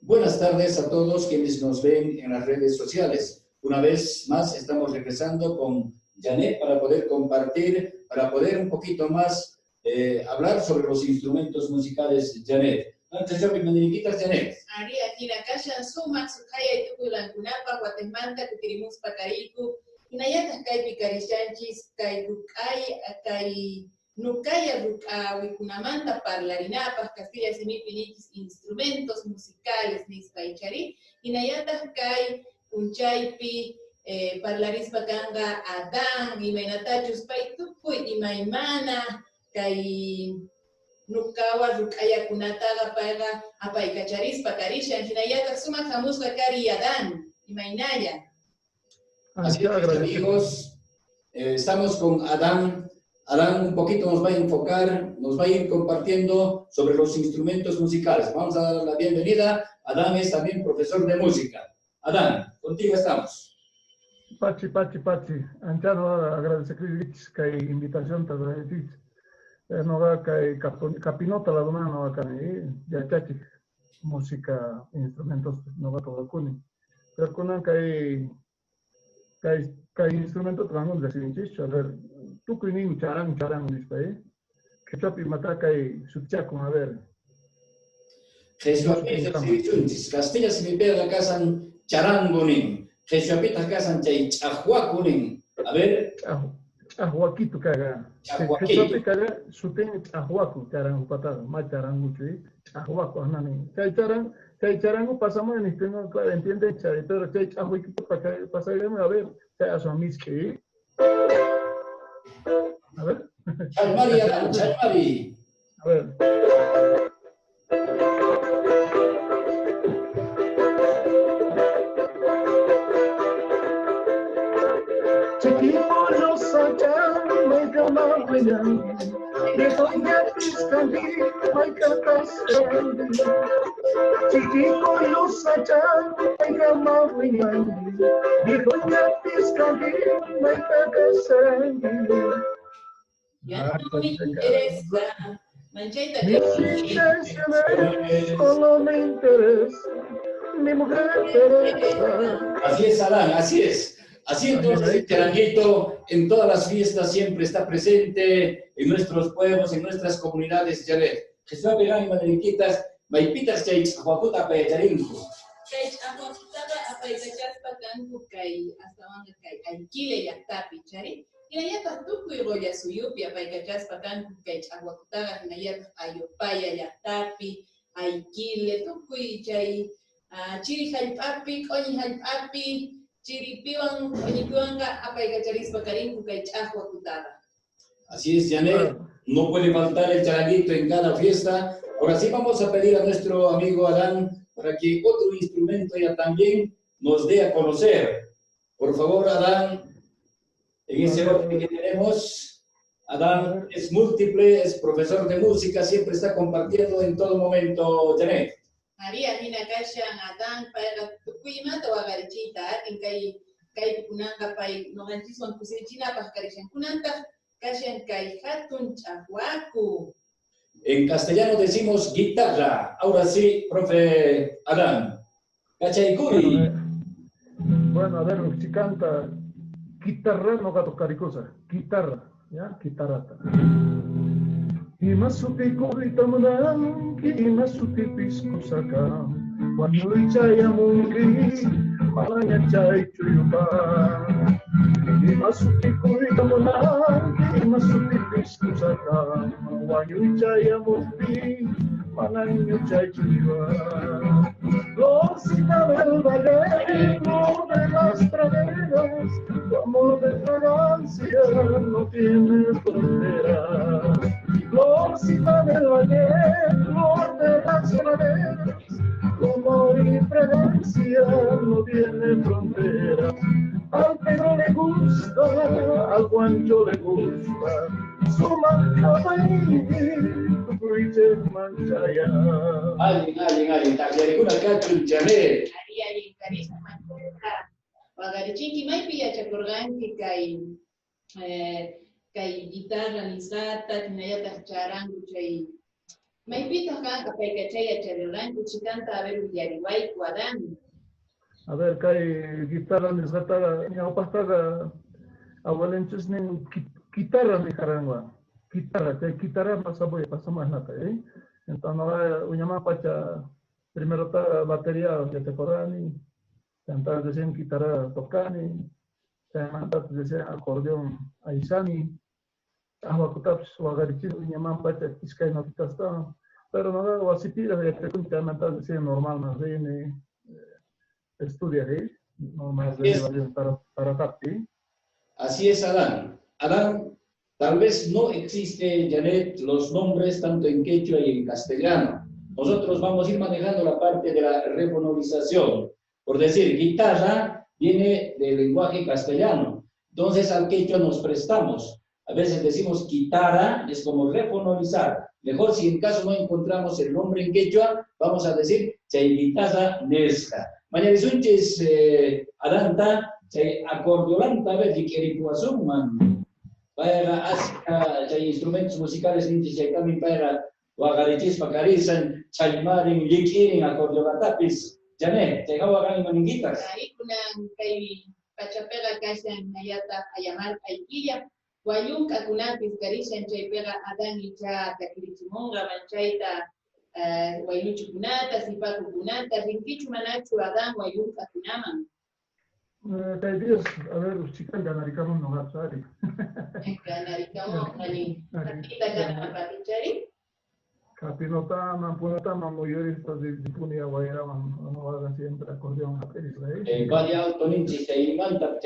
Buenas tardes a todos quienes nos ven en las redes sociales. Una vez más estamos regresando con Janet para poder compartir, para poder un poquito más hablar sobre los instrumentos musicales. Janet. Antes yo me dediquitas, Janet. Ari aquí na kashan sumak sukhaya itukulan kunapa guatemala kutirimus pakariku inayata kai picarishanchis kai rukai kai nukaya rukawi kunamanta parlarinapa Castilla semipinichis instrumentos musicales nispaichari inayata kai unchaipi parlaris pakanga Adán imainatachus paitupuy imaymana kai nukawa rukaya kunataga paga apaikacharispa karisha hinayata suma jamuspa kari Adán imainaya. Así es, amigos, estamos con Adán. Adán un poquito nos va a enfocar, nos va a ir compartiendo sobre los instrumentos musicales. Vamos a dar la bienvenida. Adán es también profesor de música. Adán, contigo estamos. Pachi. Anchano agradecer que invitación te agradecís. No va que capinota la dona no va que ya chachi música instrumentos no va todo kuni. Pero con que instrumento trangón de sinchis a ver tú que ni charang display que chapi mata que subchaco a ver. Jesús Castilla se me pega la casa charangonin. Jesús apita casa chay chahuacunin. A ver. Ahuaquito caga. Jesús caga suten ahuaco charang patado, más charango chui. Ahuaco anani. Chay charango pasamos en este no claro entiende chay pero chay ahuaquito para pasar a ver chay asomis que. A ver. Chalmari Adán, Chalmari. A ver. Ya no me interesa. Manchaita solo me interesa. Mi mujer interesa. Así es, Adán, así es. Así entonces el charanguito en todas las fiestas siempre está presente en nuestros pueblos, en nuestras comunidades. Janet, Jesús Pegan y Madriquitas, Maipitas Chaich, Ahuacuta Payacharinco. Chaich Ahuacuta Apayachaspa Cancu Kai, hasta donde Kai, Alquile y Actapi, Chari. Y allá Tatuku y Roya Suyupi, Apayachaspa Cancu Kai, Ahuacuta, Nayat Ayopaya y Actapi, Alquile, Tuku y Chay, Chiri Jalpapi, Coñi Jalpapi. Así es, Janet, no puede faltar el charanguito en cada fiesta. Ahora sí vamos a pedir a nuestro amigo Adán para que otro instrumento ya también nos dé a conocer. Por favor, Adán, en ese orden que tenemos, Adán es múltiple, es profesor de música, siempre está compartiendo en todo momento, Janet. María Nina Kashan Adán para Tukuima to Agarchita, en Kai Kunanga Pai, no Ganchison Kusechina, Pascarishan Kunanta, Kashan Kai Hatun Chahuacu. En castellano decimos guitarra. Ahora sí, profe Adán. Cachaicuri. Bueno, a ver, si canta guitarra, no gato caricosa, guitarra, ¿ya? Guitarrata. Imasuti kuritamdan, imasuti piskusaka, wanui chaya mungki, malanya chay chuyupa. Imasuti kuritamdan, imasuti piskusaka, wanui chaya mungki, malanya chay chuyupa. Rosita del valle, flor de las praderas, tu amor de fragancia no tiene fronteras. Florcita del valle, flor de las praderas, tu amor y fragancia no tiene frontera. Al Pedro le gusta, al Guancho le gusta, su mancha tu cuiche manchaya. Alguien, Tagliaricuna Cachun Janet. Ari, carisma, manchuca. Pagarichiki, Maipi, Chacorganki, Kai guitarra, nisata, tinayata charangu, chay Maipita acá, Paikachaya, Charirranco, Chicanta, a ver, Ullarihuay, Guadán. A ver, kay guitarra ni gata, ni apastaga, awalenches ni guitarra ni karangwa. Guitarra, kay guitarra masaboy, pasamos nata, Entonces, ahora, uñama pacha, primero está batería, que te corani, entonces decían guitarra tocani, entonces decían acordeón aisani, Aguacutaps, Wagarichis, uñama pacha, Tiscay no está, pero no, wasipira, ya te cuenta, entonces decían normal, más bien, estudiaré, no más de para Tapi. Así es, Adán. Adán, tal vez no existe, Janet, los nombres tanto en quechua y en castellano. Nosotros vamos a ir manejando la parte de la refonorización. Por decir, guitarra viene del lenguaje castellano. Entonces, al quechua nos prestamos. A veces decimos guitarra, es como refonorizar. Mejor si en caso no encontramos el nombre en quechua, vamos a decir chay guitarra nesca. Mañana sunches adanta chay acordeolanta a ver diqueripuazum man. Para chay instrumentos musicales nintis chay también para wagarichis pacarisan chay marin liquirin acordeolatapis. Janet, chay hawagan maninguitas. Ahí kunan kay pachapega kasan ayata ayamar aikilla. Wayung kakunan piskarishan chay pega adan icha takirichimonga manchaita wayuchu kunata, sipaku kunata, rinkichu manachu adan wayung kakunaman. Kay días, a ver, chicas, ganaricamos no gasari. Ganaricamos, ani, kita gana patichari. Capinota, Mampunata, Mamoyorista de Punia, Guayra, no haga siempre acordeón a Peris, Vaya autoninchi, chay imanta,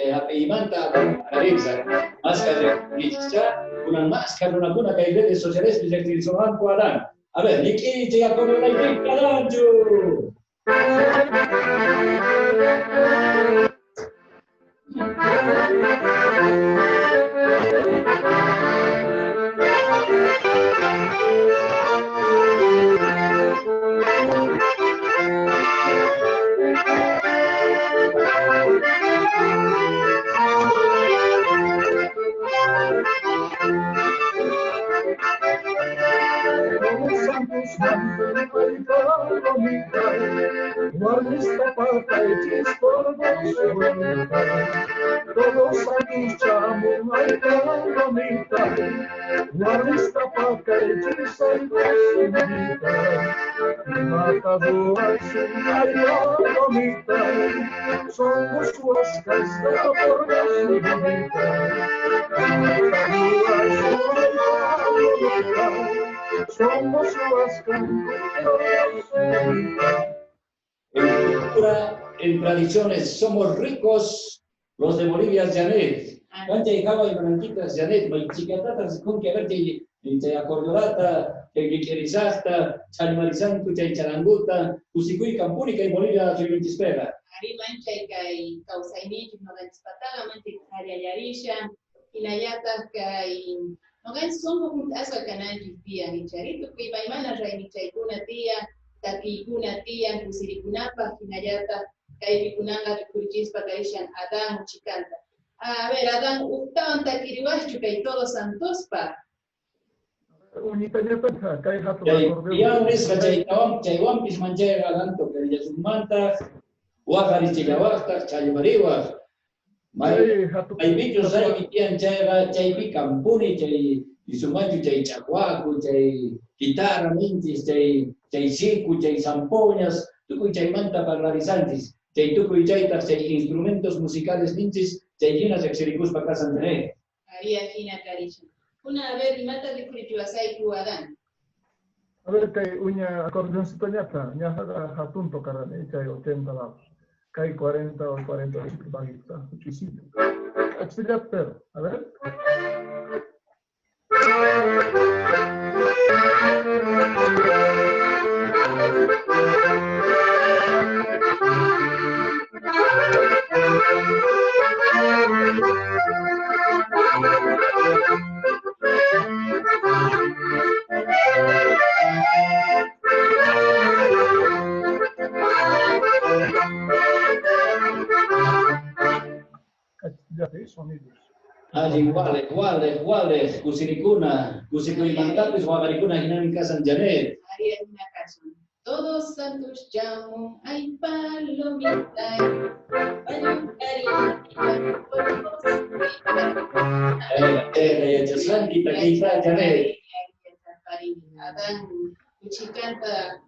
Arixa, máscara de Licha, una máscara, una cuna que hay redes sociales, que se utilizaban por Adán. A ver, Niki, llega con el aire, Carancho. Guarnista pata y chistor todos escuchamos la bonita, guarnista pata y chistor y matador su bonita, somos huascas de la borda bonita, somos huascas En cultura, en tradiciones, somos ricos los de Bolivia, Janet. Cuánta llegaba y blanquitas, Janet, chiquatatas, con que verte, acordeolata, guiquerizasta, chalmarizantu, charanguta, usicuy campúnica y Bolivia, Chilichispera. Ari mancha y causainich, no ganspataga, mancha yarisha, inayata kay, no gans somos un asa canal tía, ni charito, que vaimana raini chaikuna tía. Takikuna tiyan kusirikunapa hinayata kaypikunanga rikurichispa karishan Adán chikanta. A ver, Adán, uktawan takiriwaschu kay todos santospa. Unitañata, kay hato Pianes, chaywampis manchayga Adanto, que ya sumanta, huajari chayawasta, chaymariwa. Hay bichos ahí que tienen chaypi campuni, chay isumanchu chay chacuacu, chay guitarra, mintis, chay siku, chay zampoñas, tucuy chay manta parlarizantes, chay tucuy chaytas, chay instrumentos musicales mintis, chay llenas exericus para casa André. Haría fina carisha. Una a ver, mata de curitiwasay ku Adán. A ver, kay uña acordeoncito ñata, ñaja hatun tocarane, chay 80 lados. Kay 40 o 45 baguita, muchísimo. Exiliat pero, a ver. Ya te sonidos. Iguales, Kusirikuna, Kusikuimantapis, Wagarikuna, Ginamica San Janet. María es una canción. Todos santos llaman, ay palomita, Adán, Uchicanta,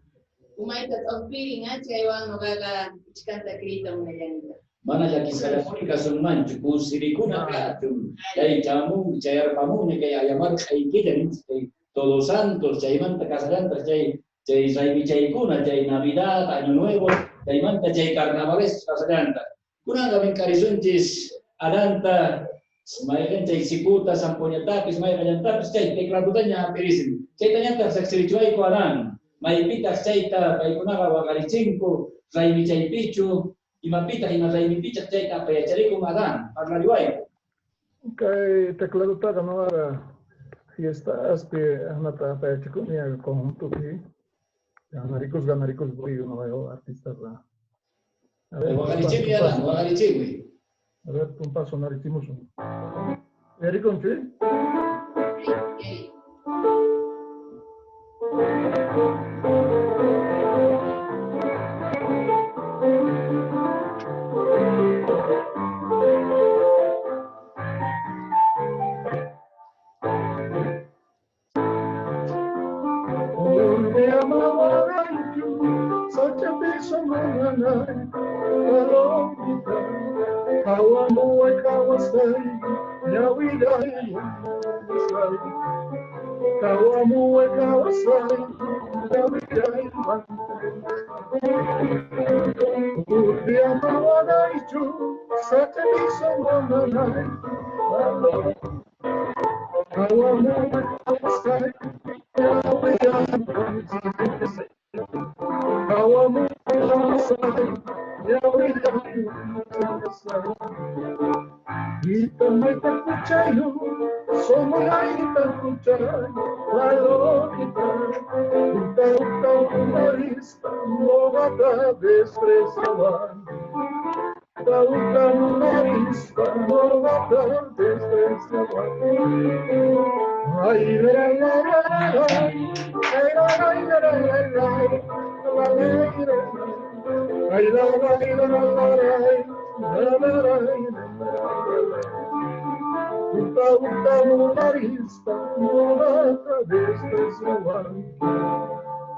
Umaita Taupirin, Achaiwan, Nogaga, Uchicanta Crita, una llanita. Mana ya kisah Mónica son manchu, Kusirikuna katum, Chay Chamu, Chay Arpamune, Chay Ayamar, Chay Kijan, Todos Santos, Chay Manta Casarantas, Chay Chaykuna, Chay Navidad, Año Nuevo, Chay Manta, Chay Carnavales, Casaranta. Kunanga Vencarizuntis, Aranta, Smayan Chay Siputa, Sampoñatapis, Mayanatapis, Chay Teclatutanya, Perisim, Chay Tanyanta, Saxirichuay, Kuanan, Maypitas, Chayta, Paykunaga, Wagalichinko, Raimi Chay Pichu, y Mapita, y Raimi Picha, Chayta, Payacharico, Madán, Parlariway. Kay teclado no fiestas que anata Payachikunia conjunto que ganaricos voy no veo artistas la. A ver, un paso naricimos. Ericonche.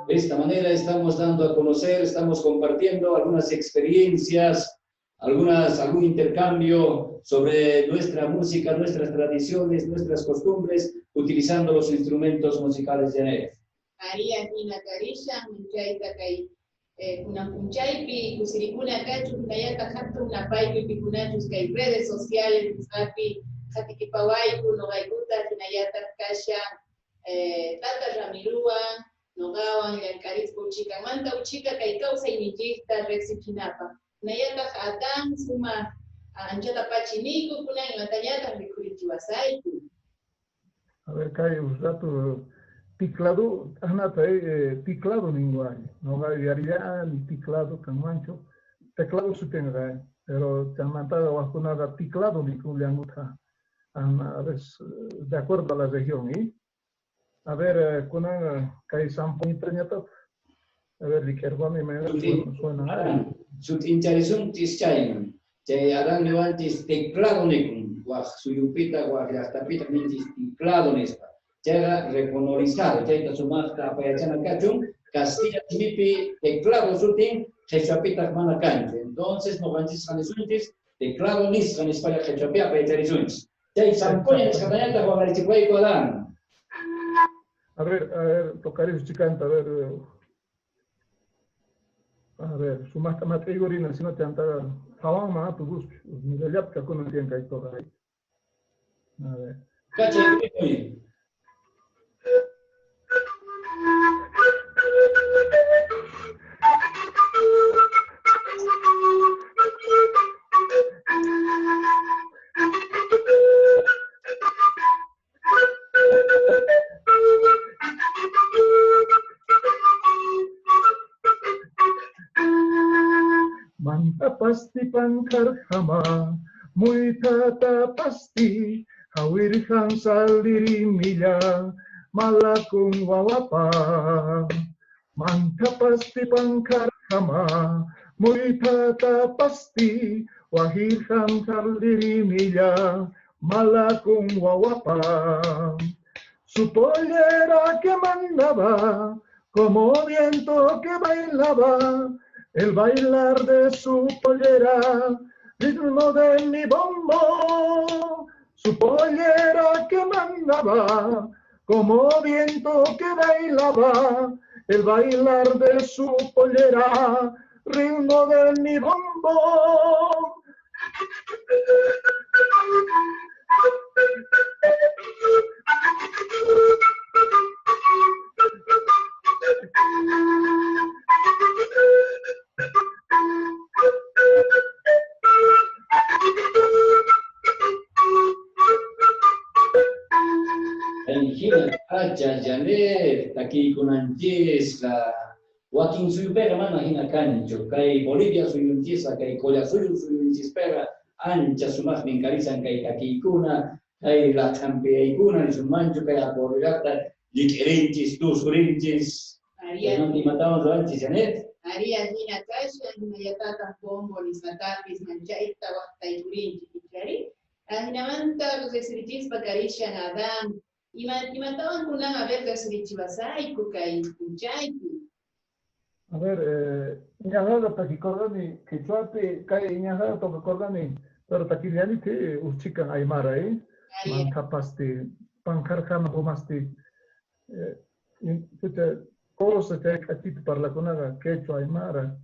De esta manera estamos dando a conocer, estamos compartiendo algunas experiencias, algún intercambio sobre nuestra música, nuestras tradiciones, nuestras costumbres, utilizando los instrumentos musicales de Janet. María Nina Carisha, Munchaita Kai, una Munchaipi, Kusirikuna Cachu, Nayata Hatu, una Paipi, Picunachus, Kai, redes sociales, Musapi, Hatikipawai, Kunogaikuta, Nayata Kasha, Tata Ramirua, Nogawan, Yankarisco, Chica, Manta, Uchica, Kai Causa y Mijista, Rexi Chinapa. Nayata Adán, Suma, Anchata Pachinico, Kunan, Latayata, Rikuritiwasai. A ver, Kai, Usato. Teclado, teclado ninguém, não vai variar teclado canmancho, teclado se tem pero te han mandado a nada teclado ni con la nota, a veces de acuerdo a la región, ¿eh? A ver, con que sampo interneto, a ver, liquerba me suena. Su interesun tischain, te harán levantes teclado ni con suyupita, guajastapita, mentis teclado nespa. Llega reconorizado, llega su marca Payachana Cachum, Castilla Mipi, teclado sutin, Jechapitas Manacante. Entonces, no van a decir teclado nis, en España, Jechapia, Payacharizuns. Llega Sampoña, Escatayanta, Guagarichicuay, Codán. A ver, tocar eso chicanta, a ver, su marca Matregorina, si no te han dado, Hawan Maha, tu gusto, ni de Yapka, con el tiempo que hay todo ahí. A ver. Caché, Manta pasti pankar hama, muy tata pasti, Hawirhan saldirimilla, malakung wawapa. Manta pasti pangkarhama, muitata pasti, wahirhan saldirimilla, malakung wawapa. Su pollera que mandaba, como viento que bailaba, el bailar de su pollera, ritmo de mi bombo. Su pollera que mandaba, como viento que bailaba, el bailar de su pollera, ritmo de mi bombo. Hina kacha Janet, aquí con Anchesca, Joaquín Suyupera, mana hina cancho, kay Bolivia suyunchisa, kay Collasuyo suyunchispera, ancha sumas mincarizan kay Kakikuna, kay la campeaicuna, ni su mancho, kay aporregata, liquerinchis, tus rinchis, no te matamos antes, Janet. Haría hina kasha, hina yatata pombo, ni satapis, manchaita, wakta y kurinchi, kichari. Hina manta, los esrichis pacarisha nadam. Y mataban con una verga surichibasai, kukai, kuchaiku. A ver, ñajada taquicordani, que chuape, cae ñajada tocacordani, pero taquiliani que uchican aymara, Mancapasti, pancarjama homasti, cosa que aquí para la conaga, quechua aymara.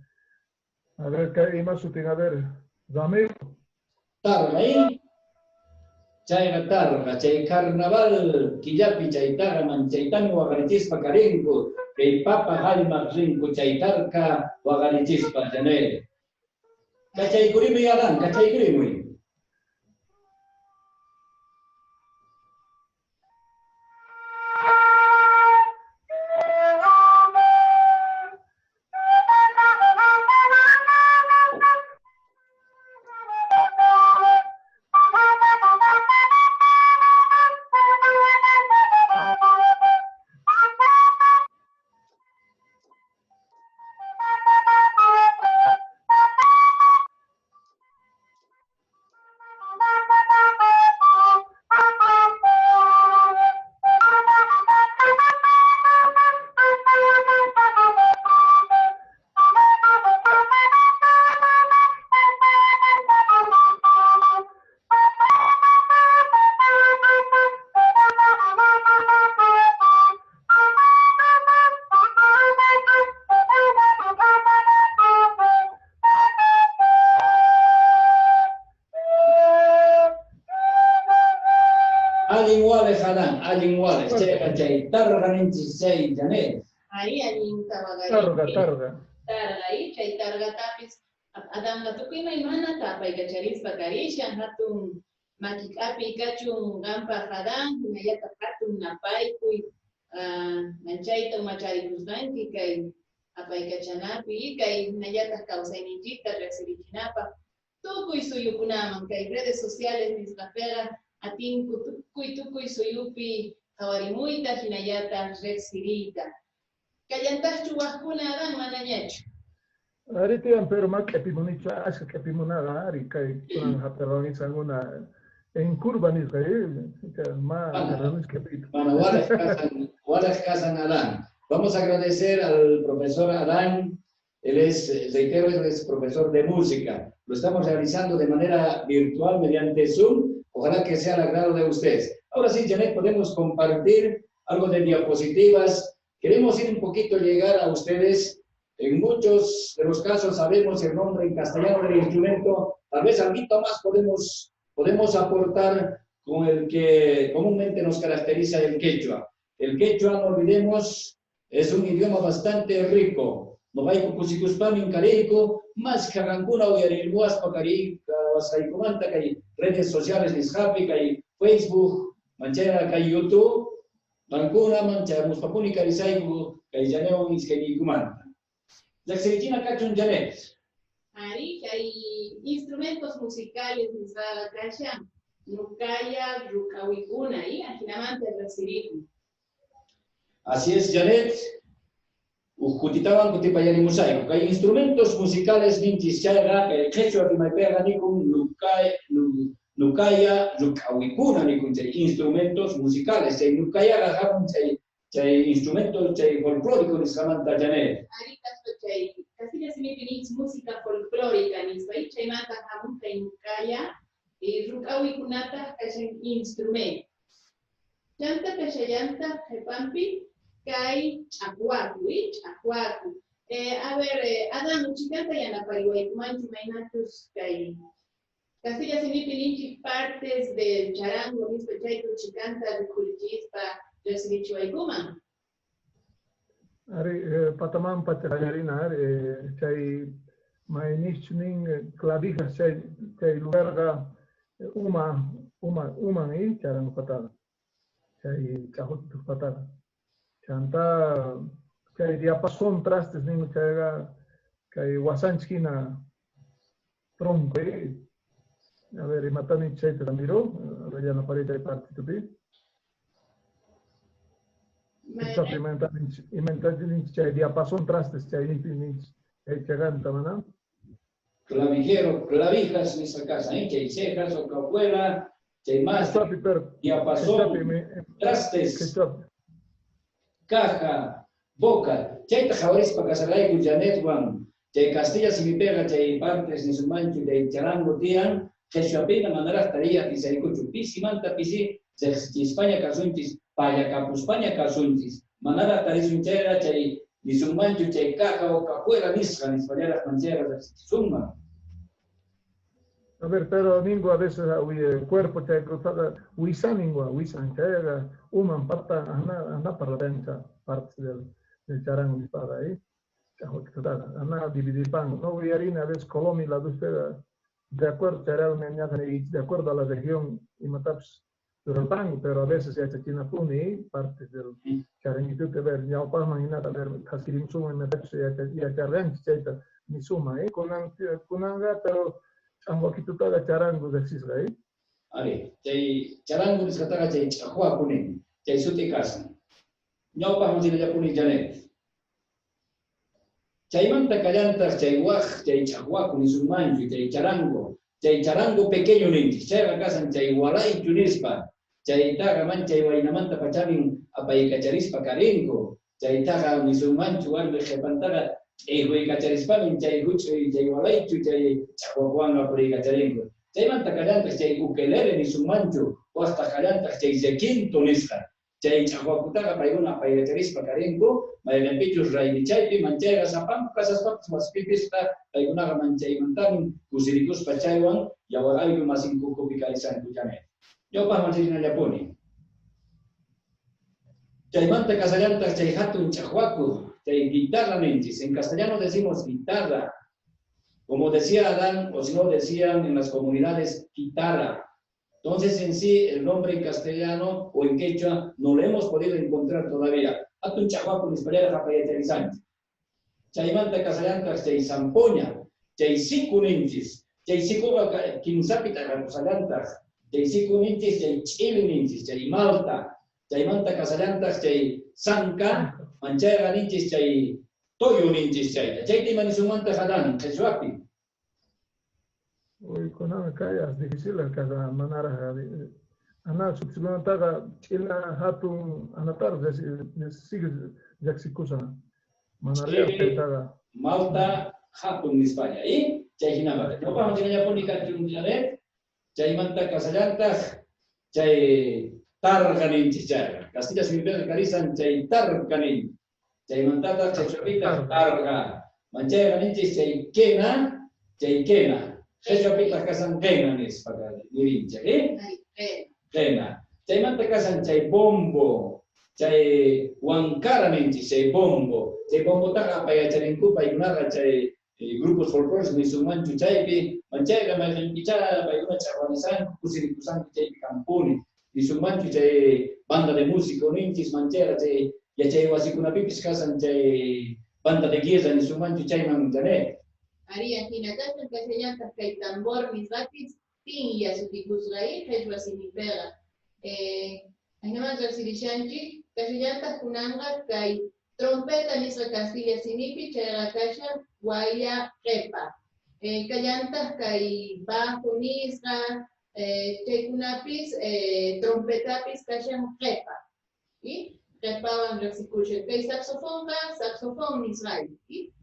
A ver, cae más sutin, a ver, dame. Targa ahí. Chay targa, chay carnaval, killapi chay tagaman, chay tami waganichispa karenko, kay papa halma rinko chay tarka waganichispa Janet. Kachay kurimi yaran, kachay kurimi. Alguien wale, chay targa ninchis chay Janet. Ahí alguien Targa. Targa ahí, chay targa tapis. Adam latukima imana tapa y cacharispa carisha, hatun makikapi kachun gampa hadan, hinayata hatun napay kuy manchaita macharikusganki kay apay kachanapi kay hinayata kausayninchikta resirichinapa. Tukuy suyukunaman kay redes sociales nisqapera atin tukuy suyupi hawarimuita hinayata resirita. Kayantas chuwakuna adan manañachu. Ahorita pero más que pimonicha, es que pimonada, y que con japeronis alguna en curva en Israel, más que pito. Bueno, Wallace Kazan Adán. Vamos a agradecer al profesor Adán. Él es, reitero, él es profesor de música. Lo estamos realizando de manera virtual mediante Zoom. Ojalá que sea al agrado de ustedes. Ahora sí, Janet, podemos compartir algo de diapositivas. Queremos ir un poquito, llegar a ustedes. En muchos de los casos sabemos el nombre en castellano del instrumento. Tal vez algo más podemos aportar con el que comúnmente nos caracteriza el quechua. El quechua, no olvidemos, es un idioma bastante rico. No hay cucusicuspami en careico, más que arrancuna o yarilmuas pacarika, wasaikumanta, que hay redes sociales, nishapi, que hay Facebook, manchera, que hay YouTube, mancuna, mancha, muspapuni, carisaiku, que hay llaneo, iskenikumanta. La exeritina cachun Janet. Ahí hay instrumentos musicales, misada kasha. Nukaya, Rukawikuna, y Ajinamante Rasiriku. Así es, Janet. Ujutitaban kutipayani mosaico. Hay instrumentos musicales nintis chaga, que el hecho de maipega nikum nukaya rukawikuna nikum instrumentos musicales. Chay nukaya gajaban chay instrumentos chay folclóricos niskamanta Janet. Ahorita chay casi se me pinich música folclórica nisbay chay mata jamun chay nukaya y rukawikunata chay instrumento. Chanta kashayanta jepampi kai acuacu, acuacu. A ver, Adán, chicanta y Ana Parihuay, manchi mainatus kai. Castilla Sinipilinchi partes del charango, mismo chaito chicanta de Curichispa, Yosinichuaykuma. Ari pataman patayarina chay mainichning clavijas chay lugarga uma ni charango patada. Chay chahut patada. Chanta kay diapasón trastes ni chayga kay wasanchkina tronco a ver matani chayta miro rayana parita parte tupi inventani chay diapasón trastes chay ni chaganta mana Clavijero, clavijas en esa casa, chay cejas o cajuela, chay más, diapasón, trastes. Caja, boca, chay tajawaris para casaray con Janet Juan, chay Castilla si mi pega, chay partes ni su mancho, chay charango tian, Jesúapina mandará taría, que se con chupisi, manta pisi, España casuntis, paya capus España casuntis, mandará taría su hinchera, chay ni su mancho, chay caja o cajuela, nisca, ni españolas mancheras, suma. A ver, pero ningo a veces el cuerpo chay cruzada, huisan ningo, huisan chay uman pata anda para la densa parte del charango ni para ahí, anda dividir pan, no voy a ir a veces Colombia la usted de acuerdo de acuerdo a la región y mataps del pan, pero a veces ya china puni parte del charanguito que ver ya para imaginar a ver hasirim suma y mataps ya charango chaita ni suma kunanga pero ambos aquí tú toda charango de Cisla ahí. Ari, chay charango niscataga chay chahua kuning, chay suti casa. No pasamos en el Japón Janet. Chay manta callantas, chay guaj, chay chahua kuning su manjo, chay charango pequeño ninti, chay la casa chay guaray chunispa, chay taga man chay guainamanta pachamin apay cacharispa carenco, chay taga ni su manjo algo jepantaga, güey cacharispa min chay hucho chay guaray chu chay chahuacuanga por cacharenco. Chay manta callantas, chay ukelele ni su mancho, o hasta callantas, chay zequinto nisca. Chay chahuacutaga paiguna paigacharispa carenco, maigampichus raimichaypi, manchayga zapam, casas papas más pipista, paigunaga manchay mantamin, kusiricus pachaywan, yawaraygu más incuco picalizan cuyanet. Yo pa manchayna yaponi. Chay manta casallantas, chay hatun chahuacu, chay guitarra mentis. En castellano decimos guitarra. Como decía Adán, o si no decían en las comunidades, guitarra. Entonces, en sí, el nombre en castellano o en quechua no lo hemos podido encontrar todavía. Atun chahuacu nispareja rapayaterizante. Chaymanta casallantas, chay zampoña, chay sicuninchis, chay sicuba quinzapita casallantas, chay sicuninchis, chay chilininchis, chay malta, chaymanta casallantas, chay sanca, manchaya ganinchis, chay toyo ninchis, chay timanisumanta jadan, quechuapi. Uy, con una calle es difícil el casa manara. Ana subsidiantaga chila hatun anatar sigue jaxikusa. Manaria petaga. Malta hatun España. Y chay hinaba. No vamos a ir a poner que chay manta casallantas, chay targanin chichara. Castilla sin ver carizan chay targanin. Chay mantata chay chapita targa. Manchaya ganin chay kena. Eso pitas casan kenanis para dirincha, Kena. Chay manta casan chay bombo, chay huancaraninchi, chay bombo taga para charincupa y una chay grupos folclóricos ni su manchu chaypi, manchayga manchichara para una chaguanizan, kusirikusan chaypi campuni, ni su manchu chay banda de música ninchis manchera chay ya chay wasikuna-pipis casan chay banda de guerra ni su manchu chayman janet. Haría Hinacasta, Castellantas, Tambor, mis batis, tin ya su tikusgai hejwa sinipera ainama zalsirishanchi kashillanta kunanga kai trompeta nisra Castilla sinipi chayra kasha guaya repa kallanta kai bajo nisra chaykunapis trompetapis kasha repa y repawan resikuche kai saxofón nisray y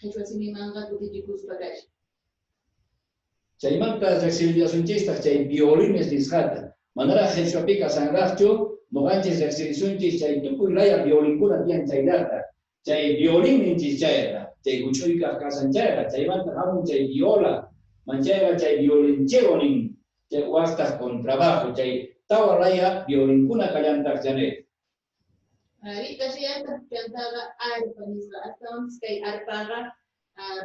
hejwa sinimanga kutichikuspa kasha Chaymanta exiliasunchista chay violines disjata. Manara hechapika sangracho, noganches exiliasunchis chay tukuy laya violinkuna tian chaydata. Chay violin inchis chayra, chay kuchuyka kasanchayra, chaymanta hamun chay viola, manchayra chay violincheronin, chay huastas con trabajo, chay tawa laya violinkuna kallantak janet. Ahorita si antes cantaba arpa nisra, hasta antes que arpaga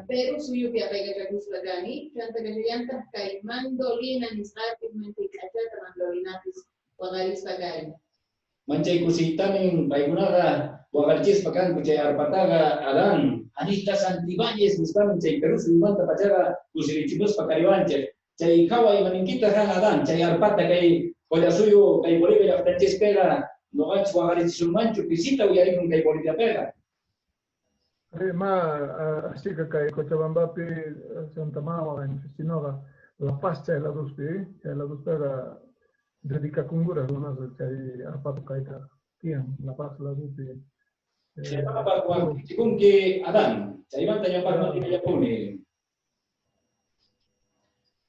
Pero suyo que apega Chacuslacani, canta que llanta kai mandolina nisratis menticachata mandolinatis wagaris pagani. Manchay kusitamin paykunaqa waqarchispa chay arpataqa Adán, Anita Santibáñez nispamin chay Perú suyumanta pachaqa kusirichimuspa kariwanchik. Chay qhaway maninkita kan Adán, chay arpata kay qollasuyu kay Bolivia llaqtanchispera noqanchis waqarichisunmanchu pisita uyarikun kay Bolivia pera. Así que Cochabambapi, Santa Mama, Sinoga, La Paz, la dos pega dedica cungura, unas que arpato caita, La Paz, la dos según que Adán, Chaimanta Yaparno y Yapone.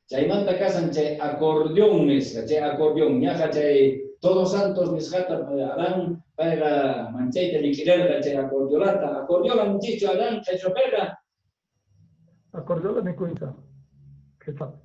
Chaimanta casan chay acordeón, chay acordeón, ñaja chay Todos Santos, Misjata, Adán, para Mancheita, Liquirerda, chay acordeolata, acordeola, muchacho, Adán, chayopera. Acordeola ni cuenta. ¿Qué tal?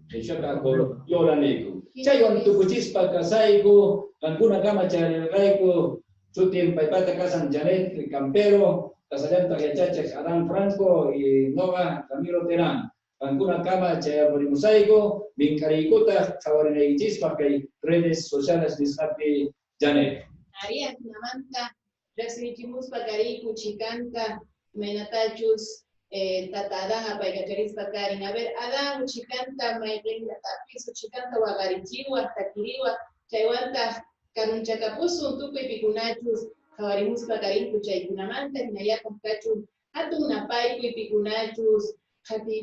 Chayopera, acordeola, nico. Chayon, tu cuchispa, casaico, alguna cama, chayraico, su tiempo, pata, casan, Janet, Campero, Casallanta, Chacha, Adán Franco y Nova, Camilo Terán. Alguna cama chayaborimosaico, Vincaricota, Chabarinegichispa, que hay redes sociales de Happy Janet. Arias, Namanta, Resinichimuspa, Caricu, Chicanta, Menatachus, Tatadán, Apaicacharispa, Karin. A ver, Adán, Chicanta, Mayrenda, Tapizo, Chicanta, Wagarichiwa, Taquiriwa, Chayuanta, Carunchacapuso, Tupe, Picunachus, Jabarimuspa, Caricu, Chaycunamanta, Nayatas, Cachus, Atuna, Paico y Picunachus.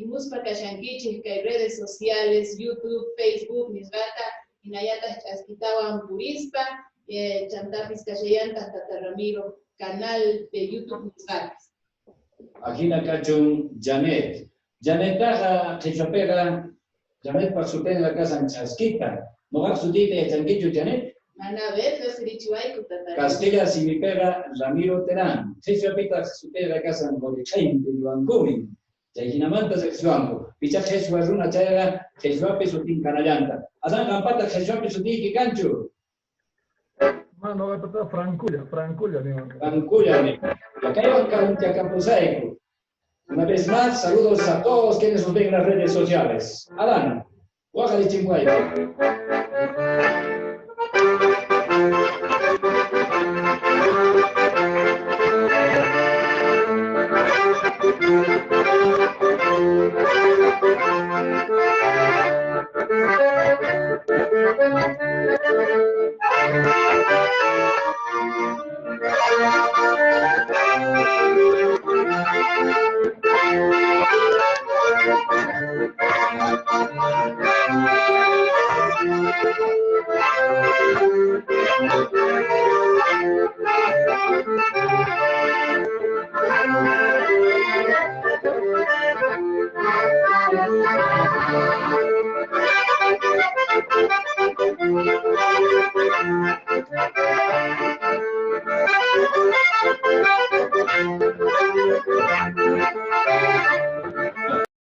Muspa kashankichis kay redes sociales, YouTube, Facebook, Misgata, Inayatas Chasquitawan Purispa, Chantapis Callayantas Tata Ramiro, canal de YouTube Misgatas. Aquí na cachun Janet. Janet taja Chapega, Janet Paxuten la casa en Chasquita. No va su tita y Chanquichu Janet. Mana ver, no se dichuay Tata. Castilla si mi pega Ramiro Terán. Chapita su la casa en Borichain, de Ivancumi. Chayinamanta sexuango, picha Jesús es una chayra, Jesús pesutín canallanta. Adán campata Jesús pesutín que cancho. No va a tratar Franculla, ni. Acá hay un campusaico. Una vez más, saludos a todos quienes nos ven en las redes sociales. Adán, Oaxaca de Chimhuayca.